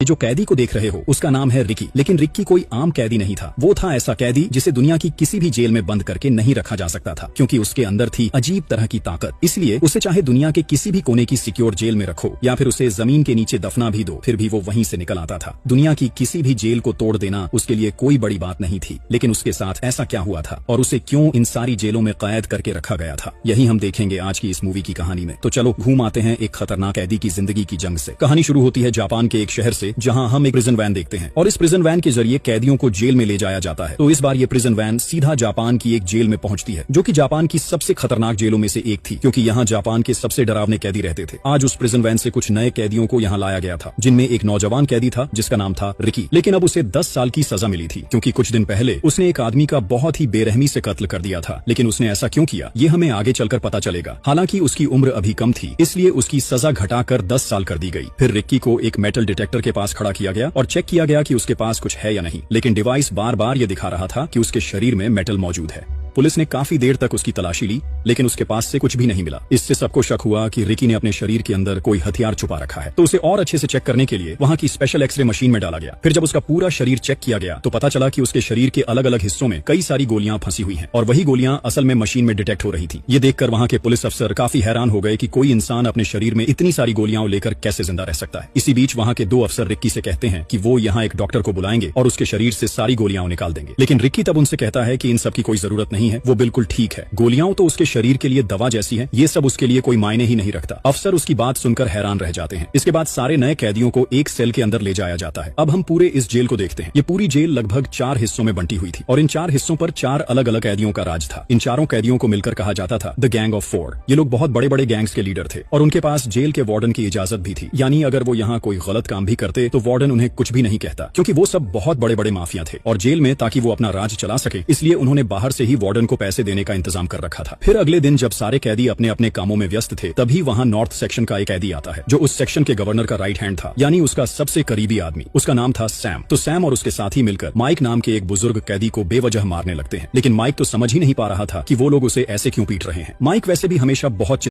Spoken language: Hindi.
ये जो कैदी को देख रहे हो उसका नाम है रिकी। लेकिन रिकी कोई आम कैदी नहीं था, वो था ऐसा कैदी जिसे दुनिया की किसी भी जेल में बंद करके नहीं रखा जा सकता था, क्योंकि उसके अंदर थी अजीब तरह की ताकत। इसलिए उसे चाहे दुनिया के किसी भी कोने की सिक्योर जेल में रखो या फिर उसे जमीन के नीचे दफना भी दो, फिर भी वो वहीं से निकल आता था। दुनिया की किसी भी जेल को तोड़ देना उसके लिए कोई बड़ी बात नहीं थी। लेकिन उसके साथ ऐसा क्या हुआ था और उसे क्यों इन सारी जेलों में कैद करके रखा गया था, यही हम देखेंगे आज की इस मूवी की कहानी में। तो चलो घूम आते हैं एक खतरनाक कैदी की जिंदगी की जंग से। कहानी शुरू होती है जापान के एक शहर से, जहाँ हम एक प्रिजन वैन देखते हैं और इस प्रिजन वैन के जरिए कैदियों को जेल में ले जाया जाता है। तो इस बार ये प्रिजन वैन सीधा जापान की एक जेल में पहुंचती है, जो कि जापान की सबसे खतरनाक जेलों में से एक थी, क्योंकि यहाँ जापान के सबसे डरावने कैदी रहते थे। आज उस प्रिजन वैन से कुछ नए कैदियों को यहाँ लाया गया था, जिनमें एक नौजवान कैदी था जिसका नाम था रिकी। लेकिन अब उसे 10 साल की सजा मिली थी, क्योंकि कुछ दिन पहले उसने एक आदमी का बहुत ही बेरहमी से कत्ल कर दिया था। लेकिन उसने ऐसा क्यों किया ये हमें आगे चलकर पता चलेगा। हालांकि उसकी उम्र अभी कम थी, इसलिए उसकी सजा घटाकर 10 साल कर दी गई। फिर रिक्की को एक मेटल डिटेक्टर के पास खड़ा किया गया और चेक किया गया कि उसके पास कुछ है या नहीं। लेकिन डिवाइस बार बार ये दिखा रहा था कि उसके शरीर में मेटल मौजूद है। पुलिस ने काफी देर तक उसकी तलाशी ली, लेकिन उसके पास से कुछ भी नहीं मिला। इससे सबको शक हुआ कि रिकी ने अपने शरीर के अंदर कोई हथियार छुपा रखा है। तो उसे और अच्छे से चेक करने के लिए वहाँ की स्पेशल एक्सरे मशीन में डाला गया। फिर जब उसका पूरा शरीर चेक किया गया तो पता चला कि उसके शरीर के अलग अलग हिस्सों में कई सारी गोलियां फंसी हुई हैं और वही गोलियां असल में मशीन में डिटेक्ट हो रही थी। ये देखकर वहाँ के पुलिस अफसर काफी हैरान हो गए कि कोई इंसान अपने शरीर में इतनी सारी गोलियां लेकर कैसे जिंदा रह सकता है। इसी बीच वहाँ के 2 अफसर रिक्की से कहते हैं कि वो यहाँ एक डॉक्टर को बुलाएंगे और उसके शरीर से सारी गोलियां निकाल देंगे। लेकिन रिक्की तब उनसे कहता है कि इन सब की कोई जरूरत नहीं है, वो बिल्कुल ठीक है। गोलियां तो उसके शरीर के लिए दवा जैसी है, ये सब उसके लिए कोई मायने ही नहीं रखता। अफसर उसकी बात सुनकर हैरान रह जाते हैं। इसके बाद सारे नए कैदियों को एक सेल के अंदर ले जाया जाता है। अब हम पूरे इस जेल को देखते हैं। ये पूरी जेल लगभग 4 हिस्सों में बंटी हुई थी और इन 4 हिस्सों पर 4 अलग अलग कैदियों का राज था। इन चारों कैदियों को मिलकर कहा जाता था द गैंग ऑफ 4। ये लोग बहुत बड़े बड़े गैंग्स के लीडर थे और उनके पास जेल के वार्डन की इजाजत भी थी। यानी अगर वो यहाँ कोई गलत काम भी करते तो वार्डन उन्हें कुछ भी नहीं कहता, क्योंकि वो सब बहुत बड़े बड़े माफिया थे। और जेल में ताकि वो अपना राज चला सके, इसलिए उन्होंने बाहर से ही वार्डन को पैसे देने का इंतजाम कर रखा था। फिर अगले दिन जब सारे कैदी अपने अपने कामों में व्यस्त थे, तभी वहाँ नॉर्थ सेक्शन का एक कैदी आता है, जो उस सेक्शन के गवर्नर का राइट हैंड था, यानी उसका सबसे करीबी आदमी। उसका नाम था सैम। तो सैम और उसके साथी मिलकर माइक नाम के एक बुजुर्ग कैदी को बेवजह मारने लगते हैं। लेकिन माइक तो समझ ही नहीं पा रहा था कि वो लोग उसे ऐसे क्यों पीट रहे हैं। माइक वैसे भी हमेशा बहुत